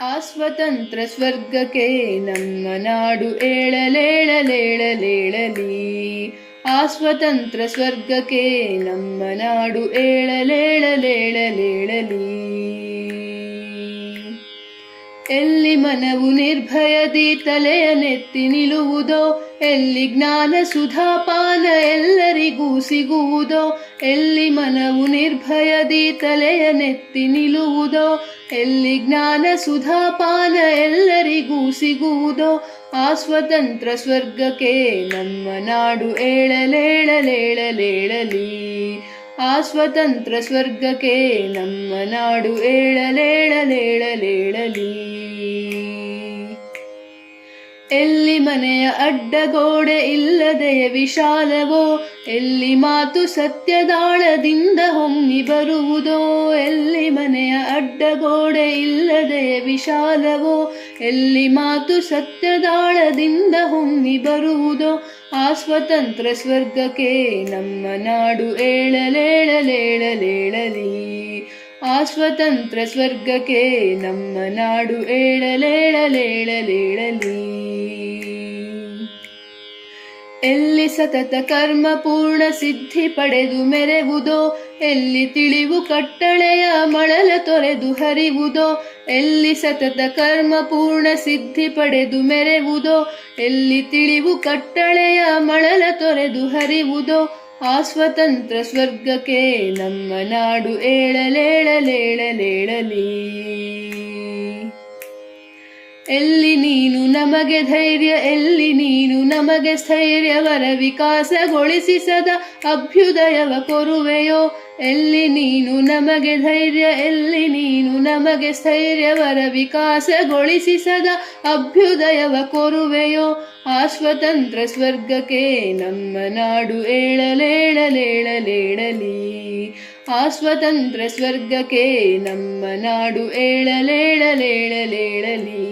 ಆ ಸ್ವತಂತ್ರ ಸ್ವರ್ಗಕ್ಕೆ ನಮ್ಮ ನಾಡು ಏಳಲೇಳಲೇಳಲೇಳಲಿ. ಆ ಸ್ವತಂತ್ರ ಸ್ವರ್ಗಕ್ಕೆ ನಮ್ಮ ನಾಡು ಏಳಲೇಳಲೇಳಲೇಳಲಿ. ಎಲ್ಲಿ ಮನವು ನಿರ್ಭಯದಿ ತಲೆಯನೆತ್ತಿ ನಿಲ್ಲುವುದೋ, ಎಲ್ಲಿ ಜ್ಞಾನ ಸುಧಾಪಾನ ಎಲ್ಲರಿಗೂ ಸಿಗುವುದೋ. ಎಲ್ಲಿ ಮನವು ನಿರ್ಭಯದಿ ತಲೆಯನೆತ್ತಿ ನಿಲ್ಲುವುದೋ, ಎಲ್ಲಿ ಜ್ಞಾನ ಸುಧಾಪಾನ ಎಲ್ಲರಿಗೂ ಸಿಗುವುದೋ. ಆ ಸ್ವತಂತ್ರ ಸ್ವರ್ಗಕ್ಕೆ ನಮ್ಮ ನಾಡು ಏಳಲೇಳಲೇಳಲೇಳಲಿ. ಆ ಸ್ವತಂತ್ರ ಸ್ವರ್ಗಕ್ಕೆ ನಮ್ಮ ನಾಡು ಏಳಲೇಳಲೇಳಲೇಳಲಿ. ಎಲ್ಲಿ ಮನೆಯ ಅಡ್ಡಗೋಡೆ ಇಲ್ಲದೆಯ ವಿಶಾಲವೋ, ಎಲ್ಲಿ ಮಾತು ಸತ್ಯದಾಳದಿಂದ ಹೊಮ್ಮಿ ಬರುವುದೋ. ಎಲ್ಲಿ ಮನೆಯ ಅಡ್ಡಗೋಡೆ ಇಲ್ಲದೆಯ ವಿಶಾಲವೋ, ಎಲ್ಲಿ ಮಾತು ಸತ್ಯದಾಳದಿಂದ ಹೊಮ್ಮಿ ಬರುವುದೋ. ಆ ಸ್ವತಂತ್ರ ಸ್ವರ್ಗಕ್ಕೆ ನಮ್ಮ ನಾಡು ಏಳಲೇಳಲೇಳಲೇಳಲಿ. ಆ ಸ್ವತಂತ್ರ ಸ್ವರ್ಗಕ್ಕೆ ನಮ್ಮ ನಾಡು ಏಳಲೇಳಲೇಳಲೇಳಲಿ. ಎಲ್ಲಿ ಸತತ ಕರ್ಮ ಪೂರ್ಣ ಸಿದ್ಧಿ ಪಡೆದು ಮೆರೆವುದೋ, ಎಲ್ಲಿ ತಿಳಿವು ಕಟ್ಟಳೆಯ ಮಳಲ ತೊರೆದು ಹರಿವುದೋ. ಎಲ್ಲಿ ಸತತ ಕರ್ಮ ಪೂರ್ಣ ಸಿದ್ಧಿ ಪಡೆದು ಮೆರೆವುದೋ, ಎಲ್ಲಿ ತಿಳಿವು ಕಟ್ಟಳೆಯ ಮಳಲ ತೊರೆದು ಹರಿವುದೋ. ಆ ಸ್ವತಂತ್ರ ಸ್ವರ್ಗಕ್ಕೆ ನಮ್ಮ ನಾಡು ಏಳಲೇಳಲೇಳಲೇಳಲಿ. ಎಲ್ಲಿ ನೀನು ನಮಗೆ ಧೈರ್ಯ, ಎಲ್ಲಿ ನೀನು ನಮಗೆ ಸ್ಥೈರ್ಯವರ ವಿಕಾಸಗೊಳಿಸಿ ಸದಾ ಅಭ್ಯುದಯವ ಕೊರುವೆಯೋ. ಎಲ್ಲಿ ನೀನು ನಮಗೆ ಧೈರ್ಯ, ಎಲ್ಲಿ ನೀನು ನಮಗೆ ಸ್ಥೈರ್ಯವರ ವಿಕಾಸಗೊಳಿಸಿ ಸದಾ ಅಭ್ಯುದಯವ ಕೊರುವೆಯೋ. ಆ ಸ್ವತಂತ್ರ ಸ್ವರ್ಗಕ್ಕೆ ನಮ್ಮ ನಾಡು ಏಳಲೇಳಲೇಳಲೇಳಲಿ. ಆ ಸ್ವತಂತ್ರ ಸ್ವರ್ಗಕ್ಕೆ ನಮ್ಮ ನಾಡು ಏಳಲೇಳಲೇಳಲೇಳಲಿ.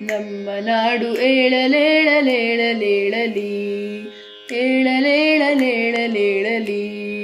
ನಮ್ಮ ನಾಡು ಏಳಲೇಳಲೇಳಲೇಳಲಿ. ಏಳಲೇಳಲೇಳಲೇಳಲಿ.